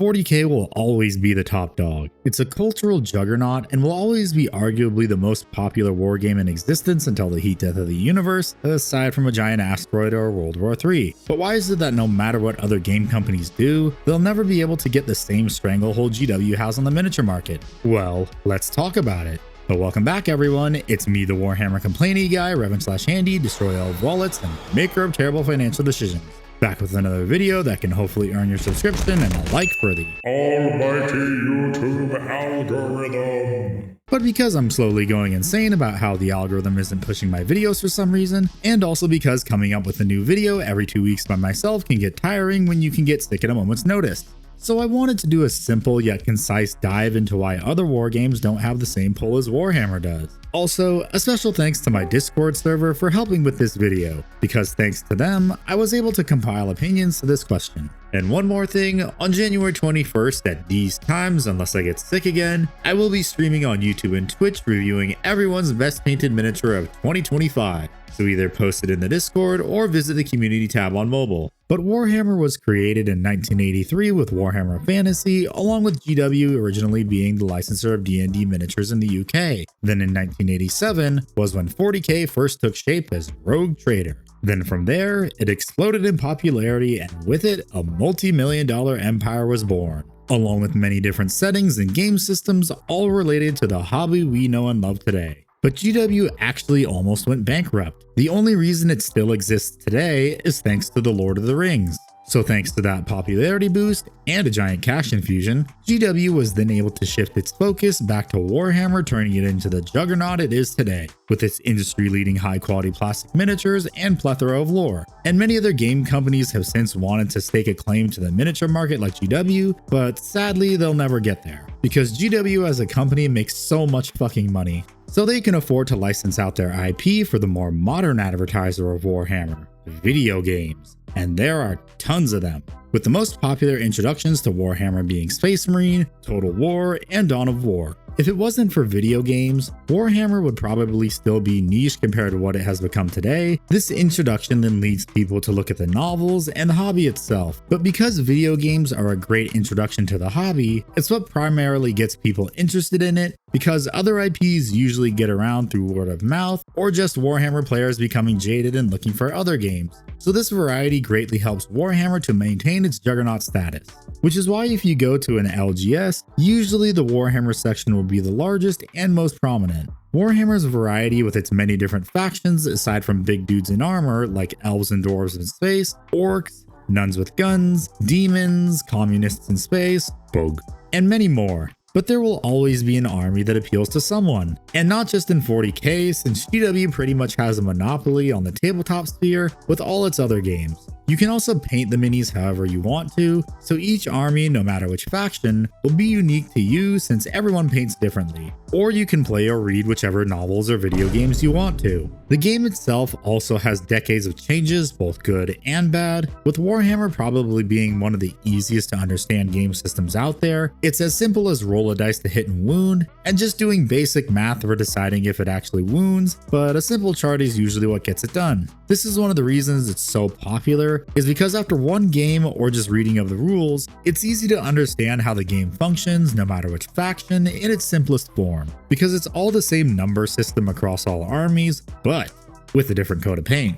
40K will always be the top dog. It's a cultural juggernaut and will always be arguably the most popular wargame in existence until the heat death of the universe, aside from a giant asteroid or World War III. But why is it that no matter what other game companies do, they'll never be able to get the same stranglehold GW has on the miniature market? Well, let's talk about it. But welcome back everyone, it's me, the Warhammer complainy guy, Revan/Handy, destroyer of wallets, and maker of terrible financial decisions. Back with another video that can hopefully earn your subscription and a like for the almighty YouTube algorithm. But because I'm slowly going insane about how the algorithm isn't pushing my videos for some reason, and also because coming up with a new video every 2 weeks by myself can get tiring when you can get sick at a moment's notice. So I wanted to do a simple yet concise dive into why other wargames don't have the same pull as Warhammer does. Also, a special thanks to my Discord server for helping with this video, because thanks to them, I was able to compile opinions to this question. And one more thing, on January 21st at these times, unless I get sick again, I will be streaming on YouTube and Twitch reviewing everyone's best painted miniature of 2025. So either post it in the Discord or visit the community tab on mobile. But Warhammer was created in 1983 with Warhammer Fantasy, along with GW originally being the licensor of D&D miniatures in the UK. Then in 1987 was when 40K first took shape as Rogue Trader. Then from there, it exploded in popularity, and with it, a multi-million-dollar empire was born, along with many different settings and game systems, all related to the hobby we know and love today. But GW actually almost went bankrupt. The only reason it still exists today is thanks to the Lord of the Rings. So thanks to that popularity boost and a giant cash infusion, GW was then able to shift its focus back to Warhammer, turning it into the juggernaut it is today, with its industry-leading high-quality plastic miniatures and plethora of lore. And many other game companies have since wanted to stake a claim to the miniature market like GW, but sadly they'll never get there, because GW as a company makes so much fucking money, so they can afford to license out their IP for the more modern advertiser of Warhammer, video games. And there are tons of them, with the most popular introductions to Warhammer being Space Marine, Total War, and Dawn of War. If it wasn't for video games, Warhammer would probably still be niche compared to what it has become today. This introduction then leads people to look at the novels and the hobby itself. But because video games are a great introduction to the hobby, it's what primarily gets people interested in it, because other IPs usually get around through word of mouth or just Warhammer players becoming jaded and looking for other games. So this variety greatly helps Warhammer to maintain its juggernaut status. Which is why if you go to an LGS, usually the Warhammer section will be the largest and most prominent. Warhammer's variety with its many different factions, aside from big dudes in armor like elves and dwarves in space, orcs, nuns with guns, demons, communists in space, bug, and many more. But there will always be an army that appeals to someone. And not just in 40K, since GW pretty much has a monopoly on the tabletop sphere with all its other games. You can also paint the minis however you want to, so each army, no matter which faction, will be unique to you since everyone paints differently. Or you can play or read whichever novels or video games you want to. The game itself also has decades of changes, both good and bad, with Warhammer probably being one of the easiest to understand game systems out there. It's as simple as roll a dice to hit and wound, and just doing basic math for deciding if it actually wounds, but a simple chart is usually what gets it done. This is one of the reasons it's so popular, is because after one game or just reading of the rules, it's easy to understand how the game functions no matter which faction in its simplest form, because it's all the same number system across all armies, but with a different coat of paint.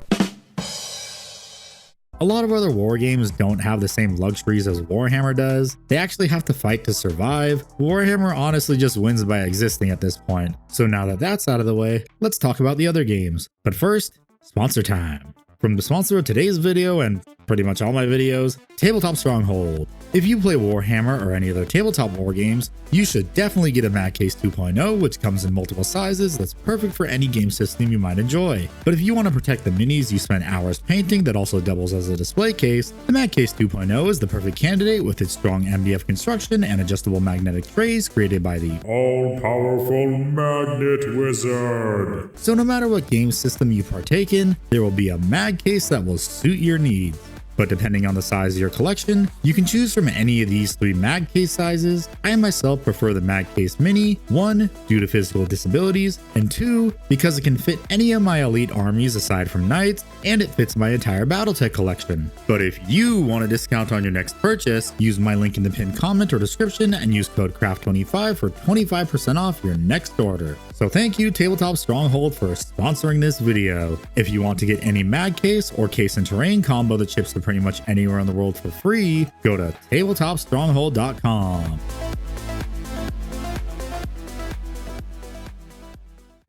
A lot of other wargames don't have the same luxuries as Warhammer does. They actually have to fight to survive. Warhammer honestly just wins by existing at this point. So now that that's out of the way, let's talk about the other games. But first, sponsor time. From the sponsor of today's video and pretty much all my videos, Tabletop Stronghold. If you play Warhammer or any other tabletop war games, you should definitely get a Mag Case 2.0, which comes in multiple sizes that's perfect for any game system you might enjoy. But if you want to protect the minis you spent hours painting that also doubles as a display case, the Mag Case 2.0 is the perfect candidate with its strong MDF construction and adjustable magnetic trays created by the all-powerful Magnet Wizard. So no matter what game system you partake in, there will be a mag case that will suit your needs. but depending on the size of your collection, you can choose from any of these 3 mag case sizes. I myself prefer the mag case mini, 1, due to physical disabilities, and 2, because it can fit any of my elite armies aside from knights, and it fits my entire Battletech collection. But if you want a discount on your next purchase, use my link in the pinned comment or description and use code CRAFT25 for 25% off your next order. So thank you Tabletop Stronghold for sponsoring this video. If you want to get any mag case or case and terrain combo that ships to pretty much anywhere in the world for free, go to tabletopstronghold.com.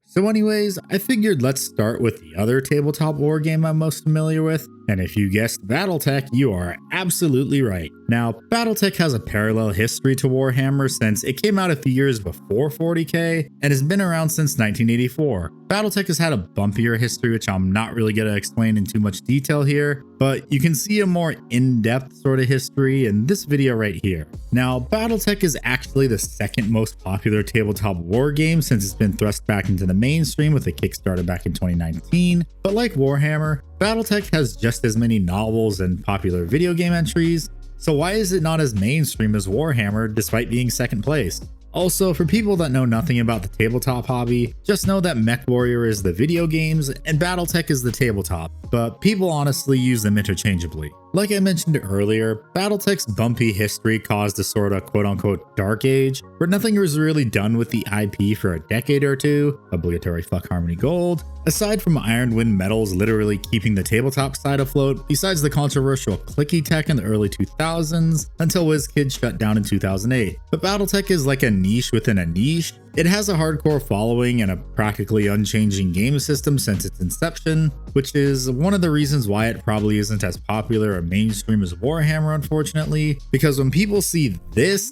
So anyways, I figured let's start with the other tabletop wargame I'm most familiar with, and if you guessed Battletech, you are absolutely right. Now, Battletech has a parallel history to Warhammer since it came out a few years before 40k and has been around since 1984. Battletech has had a bumpier history, which I'm not really going to explain in too much detail here, but you can see a more in-depth sort of history in this video right here. Now, Battletech is actually the second most popular tabletop wargame since it's been thrust back into the mainstream with a Kickstarter back in 2019, but like Warhammer, Battletech has just as many novels and popular video game entries, so why is it not as mainstream as Warhammer despite being second place? Also, for people that know nothing about the tabletop hobby, just know that MechWarrior is the video games and Battletech is the tabletop, but people honestly use them interchangeably. Like I mentioned earlier, Battletech's bumpy history caused a sort of quote-unquote dark age, where nothing was really done with the IP for a decade or two, obligatory fuck Harmony Gold, aside from Iron Wind Metals literally keeping the tabletop side afloat, besides the controversial clicky tech in the early 2000s, until WizKids shut down in 2008. But Battletech is like a niche within a niche. It has a hardcore following and a practically unchanging game system since its inception, which is one of the reasons why it probably isn't as popular or mainstream as Warhammer, unfortunately, because when people see this,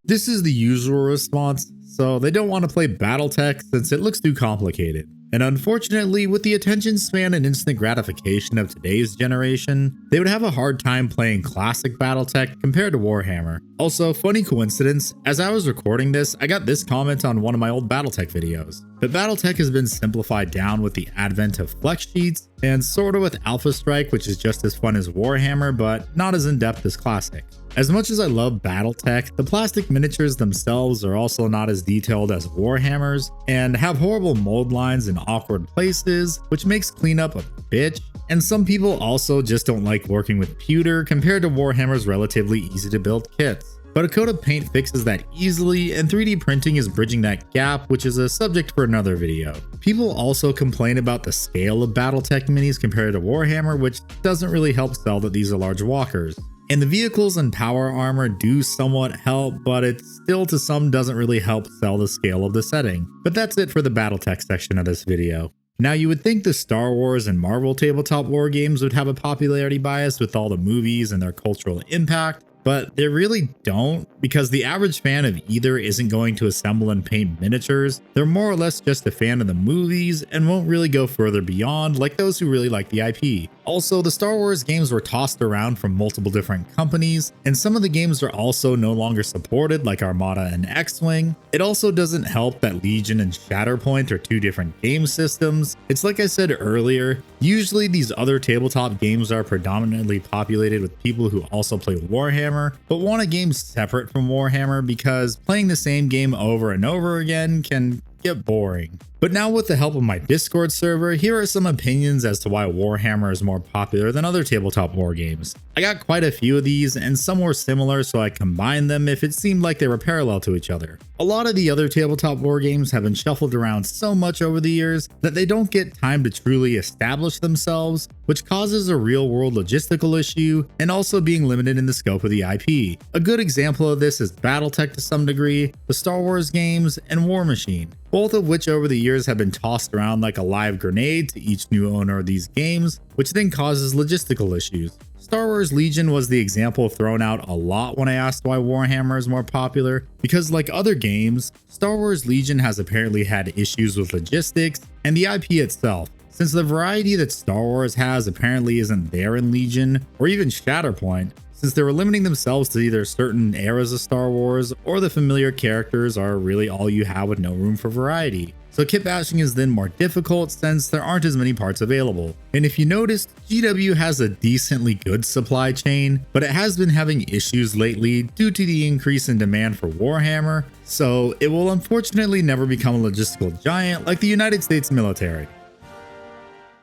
this is the usual response, so they don't want to play Battletech since it looks too complicated. And unfortunately, with the attention span and instant gratification of today's generation, they would have a hard time playing classic Battletech compared to Warhammer. Also, funny coincidence, as I was recording this, I got this comment on one of my old Battletech videos. But Battletech has been simplified down with the advent of flex sheets, and sorta with Alpha Strike, which is just as fun as Warhammer, but not as in-depth as Classic. As much as I love Battletech, the plastic miniatures themselves are also not as detailed as Warhammer's, and have horrible mold lines in awkward places, which makes cleanup a bitch. And some people also just don't like working with pewter compared to Warhammer's relatively easy to build kits. But a coat of paint fixes that easily, and 3D printing is bridging that gap, which is a subject for another video. People also complain about the scale of Battletech minis compared to Warhammer, which doesn't really help sell that these are large walkers. And the vehicles and power armor do somewhat help, but it still to some doesn't really help sell the scale of the setting. But that's it for the Battletech section of this video. Now you would think the Star Wars and Marvel tabletop war games would have a popularity bias with all the movies and their cultural impact, but they really don't, because the average fan of either isn't going to assemble and paint miniatures. They're more or less just a fan of the movies and won't really go further beyond like those who really like the IP. Also, the Star Wars games were tossed around from multiple different companies, and some of the games are also no longer supported like Armada and X-Wing. It also doesn't help that Legion and Shatterpoint are two different game systems. It's like I said earlier, usually these other tabletop games are predominantly populated with people who also play Warhammer, but want a game separate from Warhammer because playing the same game over and over again can get boring. But now with the help of my Discord server, here are some opinions as to why Warhammer is more popular than other tabletop war games. I got quite a few of these and some were similar, so I combined them if it seemed like they were parallel to each other. A lot of the other tabletop war games have been shuffled around so much over the years that they don't get time to truly establish themselves, which causes a real world logistical issue and also being limited in the scope of the IP. A good example of this is Battletech to some degree, the Star Wars games, and War Machine, both of which over the years have been tossed around like a live grenade to each new owner of these games, which then causes logistical issues. Star Wars Legion was the example thrown out a lot when I asked why Warhammer is more popular, because like other games, Star Wars Legion has apparently had issues with logistics and the IP itself, since the variety that Star Wars has apparently isn't there in Legion or even Shatterpoint, since they were limiting themselves to either certain eras of Star Wars or the familiar characters are really all you have with no room for variety. so kit bashing is then more difficult since there aren't as many parts available. And if you noticed, GW has a decently good supply chain, but it has been having issues lately due to the increase in demand for Warhammer, so it will unfortunately never become a logistical giant like the United States military.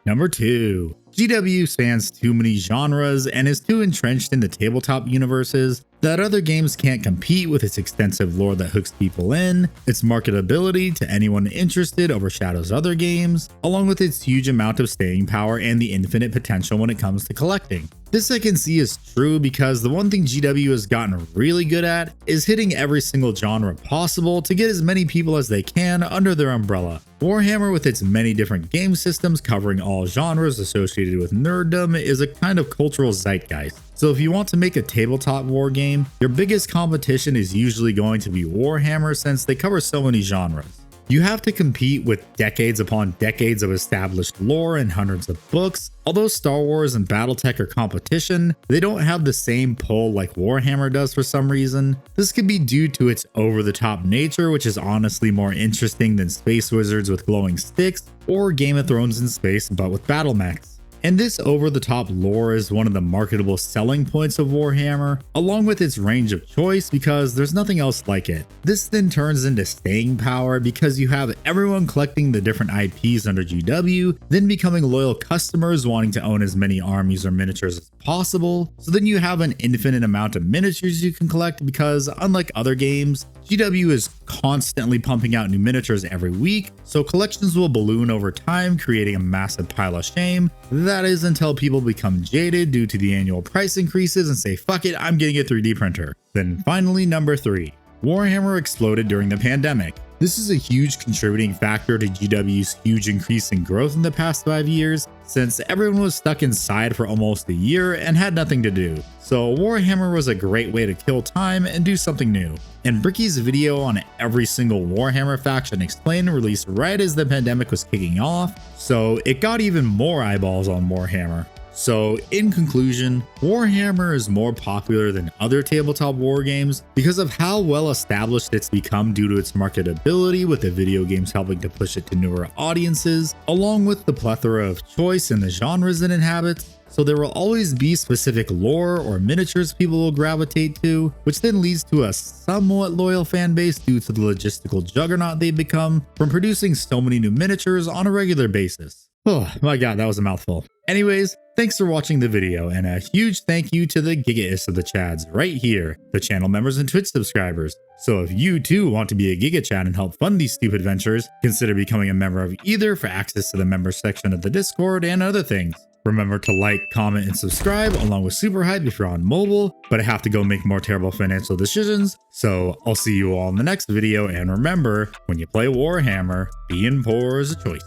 Number 2. GW spans too many genres and is too entrenched in the tabletop universes that other games can't compete with its extensive lore that hooks people in. Its marketability to anyone interested overshadows other games, along with its huge amount of staying power and the infinite potential when it comes to collecting. This I can see is true because the one thing GW has gotten really good at is hitting every single genre possible to get as many people as they can under their umbrella. Warhammer, with its many different game systems covering all genres associated with nerddom, is a kind of cultural zeitgeist. So if you want to make a tabletop war game, your biggest competition is usually going to be Warhammer since they cover so many genres. You have to compete with decades upon decades of established lore and hundreds of books. Although Star Wars and Battletech are competition, they don't have the same pull like Warhammer does for some reason. This could be due to its over-the-top nature, which is honestly more interesting than Space Wizards with glowing sticks, or Game of Thrones in space but with battle mechs. And this over-the-top lore is one of the marketable selling points of Warhammer, along with its range of choice because there's nothing else like it. This then turns into staying power because you have everyone collecting the different IPs under GW, then becoming loyal customers wanting to own as many armies or miniatures as possible. So then you have an infinite amount of miniatures you can collect because, unlike other games, GW is constantly pumping out new miniatures every week, so collections will balloon over time, creating a massive pile of shame. That is until people become jaded due to the annual price increases and say, fuck it, I'm getting a 3D printer. Then finally, number 3. Warhammer exploded during the pandemic. This is a huge contributing factor to GW's huge increase in growth in the past 5 years, since everyone was stuck inside for almost a year and had nothing to do. So Warhammer was a great way to kill time and do something new. And Bricky's video on every single Warhammer faction explained released right as the pandemic was kicking off, so it got even more eyeballs on Warhammer. So in conclusion, Warhammer is more popular than other tabletop war games because of how well established it's become due to its marketability, with the video games helping to push it to newer audiences, along with the plethora of choice in the genres it inhabits. So there will always be specific lore or miniatures people will gravitate to, which then leads to a somewhat loyal fan base due to the logistical juggernaut they've become from producing so many new miniatures on a regular basis. Oh my god, that was a mouthful. Anyways, thanks for watching the video, and a huge thank you to the Gigaists of the Chads right here, the channel members and Twitch subscribers. So if you too want to be a Giga Chad and help fund these stupid ventures, consider becoming a member of either for access to the members section of the Discord and other things. Remember to like, comment, and subscribe along with Super Hype if you're on mobile, but I have to go make more terrible financial decisions, so I'll see you all in the next video, and remember, when you play Warhammer, being poor is a choice.